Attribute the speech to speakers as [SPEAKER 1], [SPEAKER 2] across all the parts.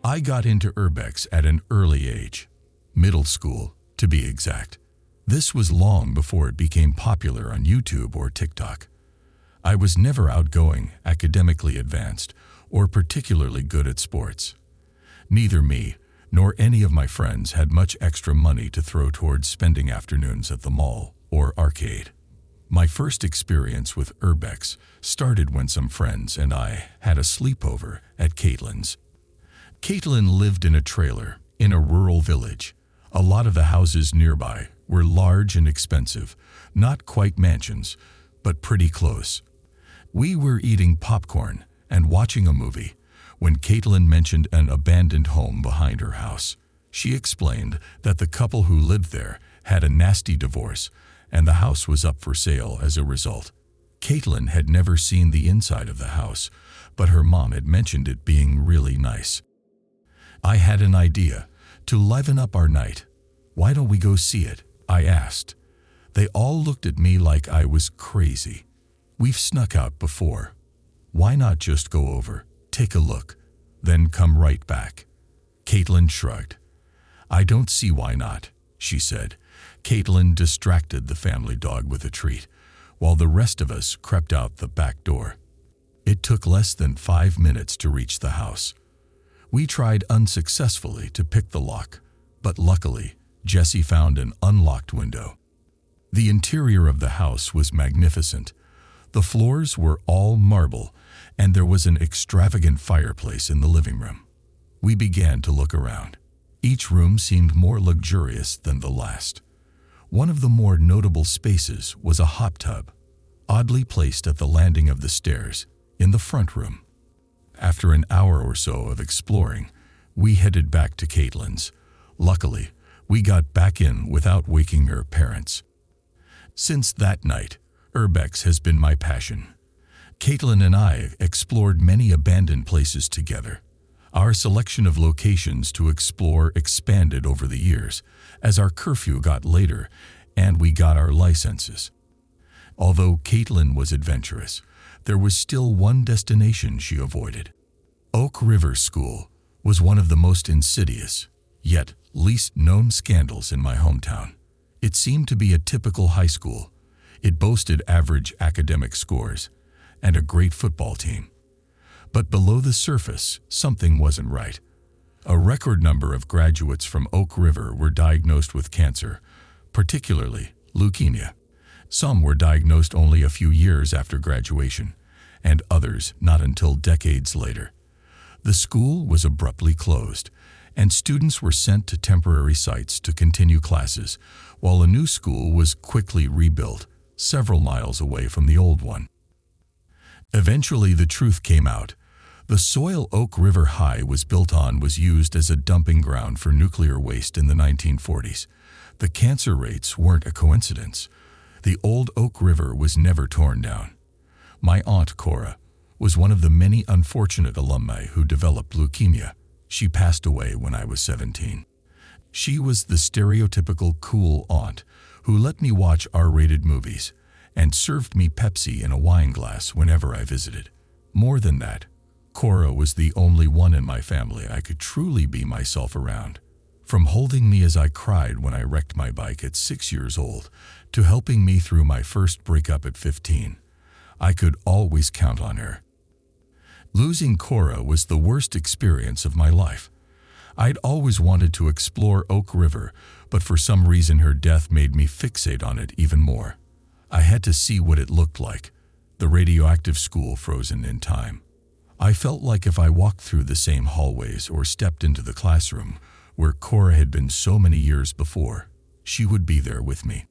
[SPEAKER 1] I got into urbex at an early age, middle school to be exact. This was long before it became popular on YouTube or TikTok. I was never outgoing, academically advanced, or particularly good at sports. Neither me nor any of my friends had much extra money to throw towards spending afternoons at the mall or arcade. My first experience with urbex started when some friends and I had a sleepover at Caitlin's. Caitlin lived in a trailer in a rural village. A lot of the houses nearby were large and expensive, not quite mansions, but pretty close. We were eating popcorn and watching a movie when Caitlin mentioned an abandoned home behind her house. She explained that the couple who lived there had a nasty divorce and the house was up for sale as a result. Caitlin had never seen the inside of the house, but her mom had mentioned it being really nice. I had an idea to liven up our night. "Why don't we go see it?" I asked. They all looked at me like I was crazy. "We've snuck out before. Why not just go over, take a look, then come right back?" Caitlin shrugged. "I don't see why not," she said. Caitlin distracted the family dog with a treat, while the rest of us crept out the back door. It took less than 5 minutes to reach the house. We tried unsuccessfully to pick the lock, but luckily, Jessie found an unlocked window. The interior of the house was magnificent. The floors were all marble, and there was an extravagant fireplace in the living room. We began to look around. Each room seemed more luxurious than the last. One of the more notable spaces was a hot tub, oddly placed at the landing of the stairs in the front room. After an hour or so of exploring, we headed back to Caitlin's. Luckily, we got back in without waking her parents. Since that night, urbex has been my passion. Caitlin and I explored many abandoned places together. Our selection of locations to explore expanded over the years as our curfew got later and we got our licenses. Although Caitlin was adventurous, there was still one destination she avoided. Oak River School was one of the most insidious, yet least known scandals in my hometown. It seemed to be a typical high school. It boasted average academic scores and a great football team. But below the surface, something wasn't right. A record number of graduates from Oak River were diagnosed with cancer, particularly leukemia. Some were diagnosed only a few years after graduation, and others not until decades later. The school was abruptly closed, and students were sent to temporary sites to continue classes, while a new school was quickly rebuilt several miles away from the old one. Eventually, the truth came out. The soil Oak River High was built on was used as a dumping ground for nuclear waste in the 1940s. The cancer rates weren't a coincidence. The old Oak River was never torn down. My aunt Cora was one of the many unfortunate alumni who developed leukemia. She passed away when I was 17. She was the stereotypical cool aunt who let me watch R-rated movies and served me Pepsi in a wine glass whenever I visited. More than that, Cora was the only one in my family I could truly be myself around. From holding me as I cried when I wrecked my bike at 6 years old to helping me through my first breakup at 15, I could always count on her. Losing Cora was the worst experience of my life. I'd always wanted to explore Oak River, but for some reason her death made me fixate on it even more. I had to see what it looked like, the radioactive school frozen in time. I felt like if I walked through the same hallways or stepped into the classroom where Cora had been so many years before, she would be there with me.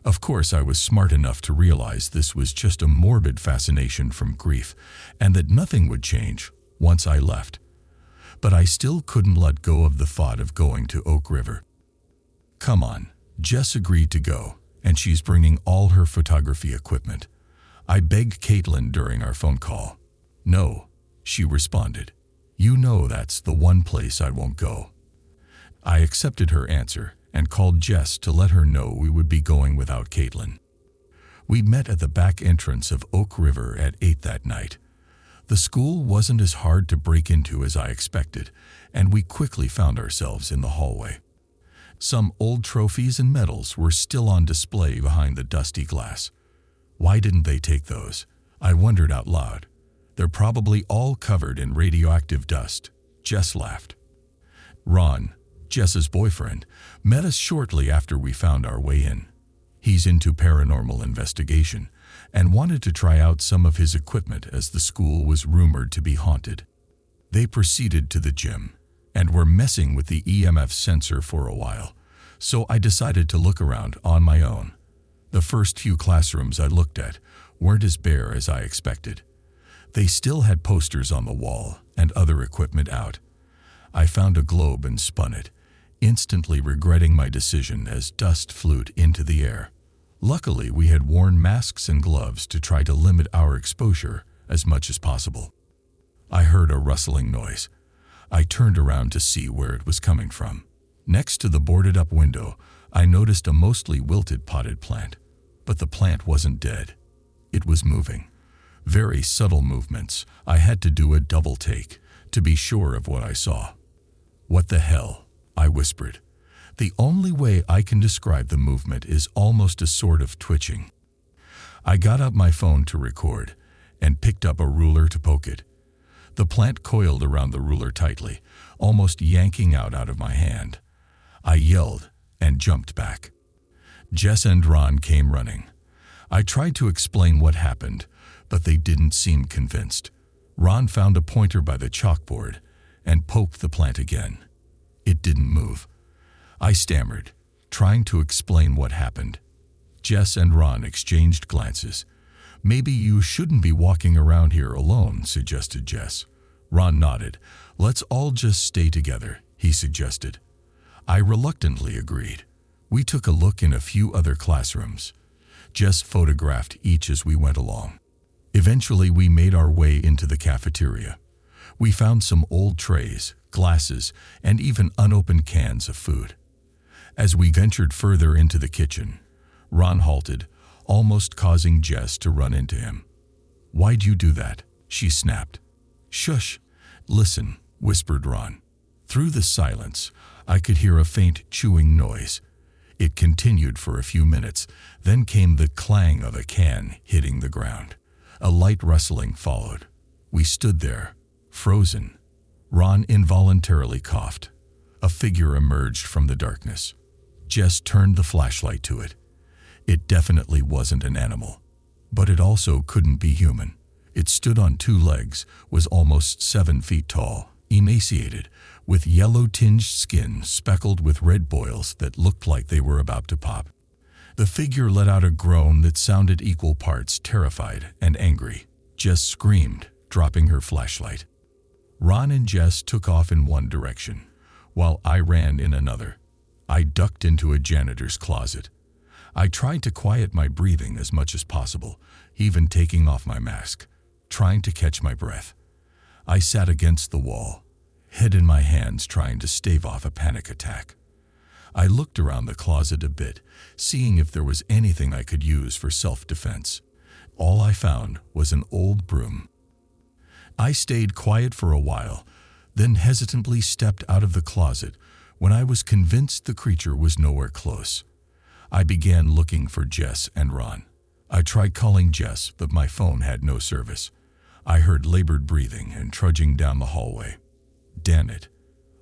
[SPEAKER 1] Of course, I was smart enough to realize this was just a morbid fascination from grief and that nothing would change once I left. But I still couldn't let go of the thought of going to Oak River. "Come on," Jess agreed to go, and she's bringing all her photography equipment. I begged Caitlin during our phone call. "No," she responded. "You know that's the one place I won't go." I accepted her answer and called Jess to let her know we would be going without Caitlin. We met at the back entrance of Oak River at 8 that night. The school wasn't as hard to break into as I expected, and we quickly found ourselves in the hallway. Some old trophies and medals were still on display behind the dusty glass. Why didn't they take those? I wondered out loud. They're probably all covered in radioactive dust. Jess laughed. Ron, Jess's boyfriend, met us shortly after we found our way in. He's into paranormal investigation and wanted to try out some of his equipment as the school was rumored to be haunted. They proceeded to the gym and were messing with the EMF sensor for a while, so I decided to look around on my own. The first few classrooms I looked at weren't as bare as I expected. They still had posters on the wall and other equipment out. I found a globe and spun it, instantly regretting my decision as dust flew into the air. Luckily, we had worn masks and gloves to try to limit our exposure as much as possible. I heard a rustling noise. I turned around to see where it was coming from. Next to the boarded-up window, I noticed a mostly wilted potted plant, but the plant wasn't dead. It was moving. Very subtle movements. I had to do a double take to be sure of what I saw. "What the hell?" I whispered. The only way I can describe the movement is almost a sort of twitching. I got out my phone to record and picked up a ruler to poke it. The plant coiled around the ruler tightly, almost yanking out of my hand. I yelled and jumped back. Jess and Ron came running. I tried to explain what happened, but they didn't seem convinced. Ron found a pointer by the chalkboard and poked the plant again. It didn't move. I stammered, trying to explain what happened. Jess and Ron exchanged glances. "Maybe you shouldn't be walking around here alone," suggested Jess. Ron nodded. "Let's all just stay together," he suggested. I reluctantly agreed. We took a look in a few other classrooms. Jess photographed each as we went along. Eventually, we made our way into the cafeteria. We found some old trays, glasses, and even unopened cans of food. As we ventured further into the kitchen, Ron halted, almost causing Jess to run into him. "Why'd you do that?" she snapped. "Shush! Listen," whispered Ron. Through the silence, I could hear a faint chewing noise. It continued for a few minutes, then came the clang of a can hitting the ground. A light rustling followed. We stood there, frozen. Ron involuntarily coughed. A figure emerged from the darkness. Jess turned the flashlight to it. It definitely wasn't an animal, but it also couldn't be human. It stood on two legs, was almost 7 feet tall, emaciated, with yellow-tinged skin speckled with red boils that looked like they were about to pop. The figure let out a groan that sounded equal parts terrified and angry. Jess screamed, dropping her flashlight. Ron and Jess took off in one direction, while I ran in another. I ducked into a janitor's closet. I tried to quiet my breathing as much as possible, even taking off my mask, trying to catch my breath. I sat against the wall, head in my hands, trying to stave off a panic attack. I looked around the closet a bit, seeing if there was anything I could use for self-defense. All I found was an old broom. I stayed quiet for a while, then hesitantly stepped out of the closet when I was convinced the creature was nowhere close. I began looking for Jess and Ron. I tried calling Jess, but my phone had no service. I heard labored breathing and trudging down the hallway. Damn it,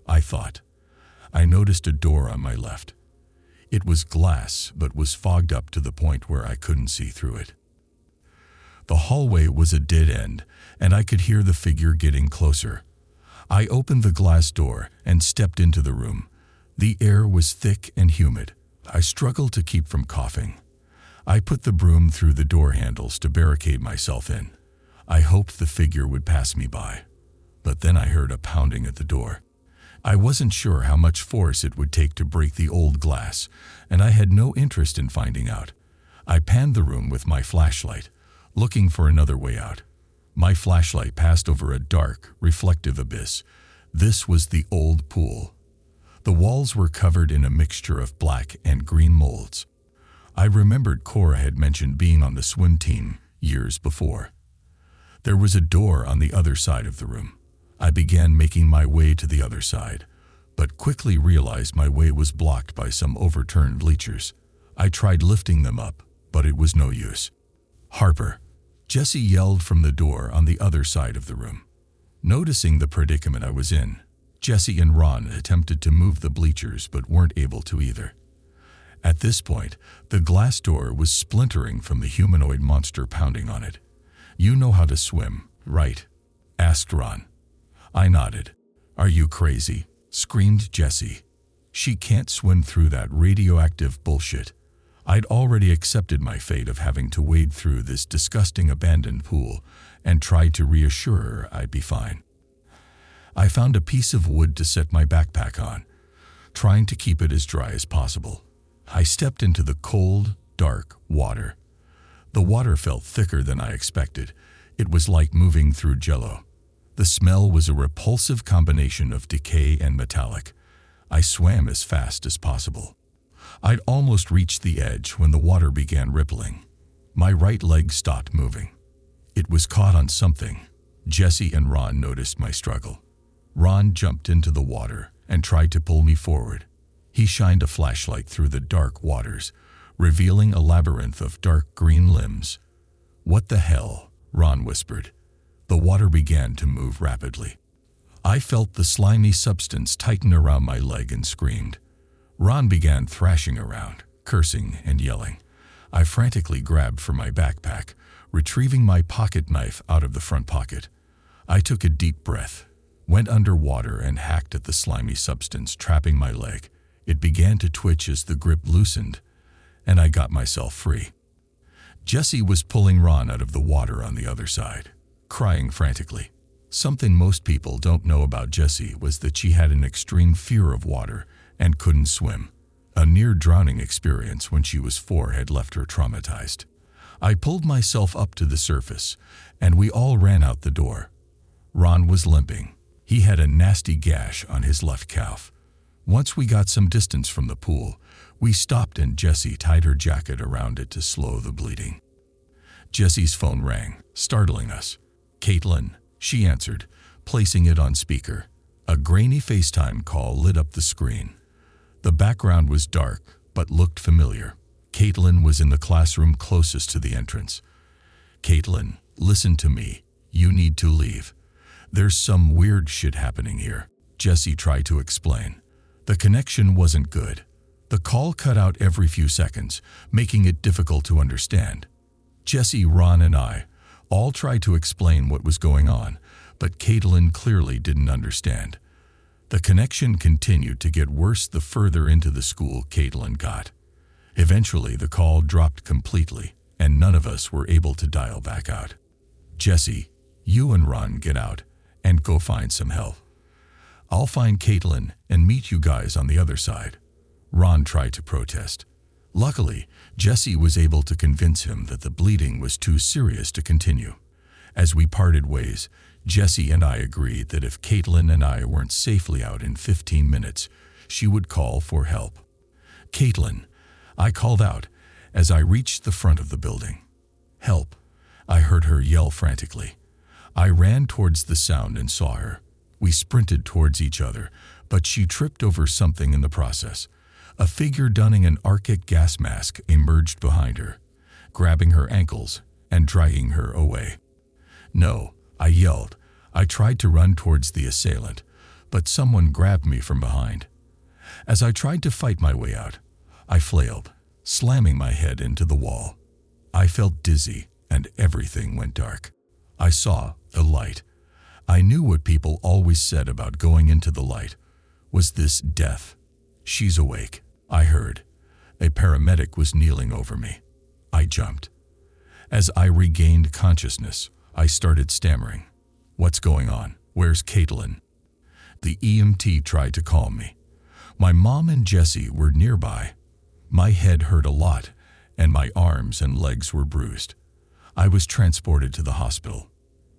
[SPEAKER 1] I thought. I noticed a door on my left. It was glass, but was fogged up to the point where I couldn't see through it. The hallway was a dead end, and I could hear the figure getting closer. I opened the glass door and stepped into the room. The air was thick and humid. I struggled to keep from coughing. I put the broom through the door handles to barricade myself in. I hoped the figure would pass me by. But then I heard a pounding at the door. I wasn't sure how much force it would take to break the old glass, and I had no interest in finding out. I panned the room with my flashlight, looking for another way out. My flashlight passed over a dark, reflective abyss. This was the old pool. The walls were covered in a mixture of black and green molds. I remembered Cora had mentioned being on the swim team years before. There was a door on the other side of the room. I began making my way to the other side, but quickly realized my way was blocked by some overturned bleachers. I tried lifting them up, but it was no use. "Harper!" Jesse yelled from the door on the other side of the room. Noticing the predicament I was in, Jesse and Ron attempted to move the bleachers but weren't able to either. At this point, the glass door was splintering from the humanoid monster pounding on it. "You know how to swim, right?" asked Ron. I nodded. "Are you crazy?" screamed Jesse. "She can't swim through that radioactive bullshit." I'd already accepted my fate of having to wade through this disgusting abandoned pool and tried to reassure her I'd be fine. I found a piece of wood to set my backpack on, trying to keep it as dry as possible. I stepped into the cold, dark water. The water felt thicker than I expected. It was like moving through jello. The smell was a repulsive combination of decay and metallic. I swam as fast as possible. I'd almost reached the edge when the water began rippling. My right leg stopped moving. It was caught on something. Jesse and Ron noticed my struggle. Ron jumped into the water and tried to pull me forward. He shined a flashlight through the dark waters, revealing a labyrinth of dark green limbs. "What the hell?" Ron whispered. The water began to move rapidly. I felt the slimy substance tighten around my leg and screamed. Ron began thrashing around, cursing and yelling. I frantically grabbed for my backpack, retrieving my pocket knife out of the front pocket. I took a deep breath, went underwater and hacked at the slimy substance trapping my leg. It began to twitch as the grip loosened, and I got myself free. Jesse was pulling Ron out of the water on the other side, crying frantically. Something most people don't know about Jessie was that she had an extreme fear of water and couldn't swim. A near-drowning experience when she was 4 had left her traumatized. I pulled myself up to the surface, and we all ran out the door. Ron was limping. He had a nasty gash on his left calf. Once we got some distance from the pool, we stopped and Jessie tied her jacket around it to slow the bleeding. Jessie's phone rang, startling us. "Caitlin," she answered, placing it on speaker. A grainy FaceTime call lit up the screen. The background was dark, but looked familiar. Caitlin was in the classroom closest to the entrance. "Caitlin, listen to me. You need to leave. There's some weird shit happening here," Jessie tried to explain. The connection wasn't good. The call cut out every few seconds, making it difficult to understand. Jessie, Ron, and I all tried to explain what was going on, but Caitlin clearly didn't understand. The connection continued to get worse the further into the school Caitlin got. Eventually, the call dropped completely, and none of us were able to dial back out. "Jessie, you and Ron get out and go find some help. I'll find Caitlin and meet you guys on the other side." Ron tried to protest. Luckily, Jessie was able to convince him that the bleeding was too serious to continue. As we parted ways, Jessie and I agreed that if Caitlin and I weren't safely out in 15 minutes, she would call for help. "Caitlin," I called out as I reached the front of the building. "Help," I heard her yell frantically. I ran towards the sound and saw her. We sprinted towards each other, but she tripped over something in the process. A figure donning an Arctic gas mask emerged behind her, grabbing her ankles and dragging her away. "No," I yelled. I tried to run towards the assailant, but someone grabbed me from behind. As I tried to fight my way out, I flailed, slamming my head into the wall. I felt dizzy and everything went dark. I saw a light. I knew what people always said about going into the light. Was this death? "She's awake," I heard. A paramedic was kneeling over me. I jumped. As I regained consciousness, I started stammering. "What's going on? Where's Caitlin?" The EMT tried to calm me. My mom and Jessie were nearby. My head hurt a lot, and my arms and legs were bruised. I was transported to the hospital.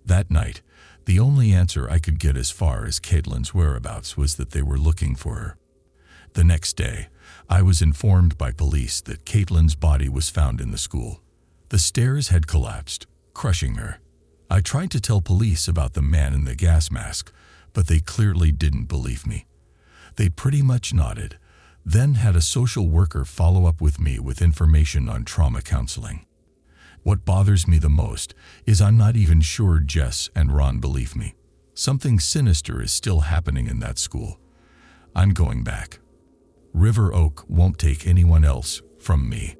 [SPEAKER 1] That night, the only answer I could get as far as Caitlin's whereabouts was that they were looking for her. The next day, I was informed by police that Caitlin's body was found in the school. The stairs had collapsed, crushing her. I tried to tell police about the man in the gas mask, but they clearly didn't believe me. They pretty much nodded, then had a social worker follow up with me with information on trauma counseling. What bothers me the most is I'm not even sure Jess and Ron believe me. Something sinister is still happening in that school. I'm going back. River Oak won't take anyone else from me.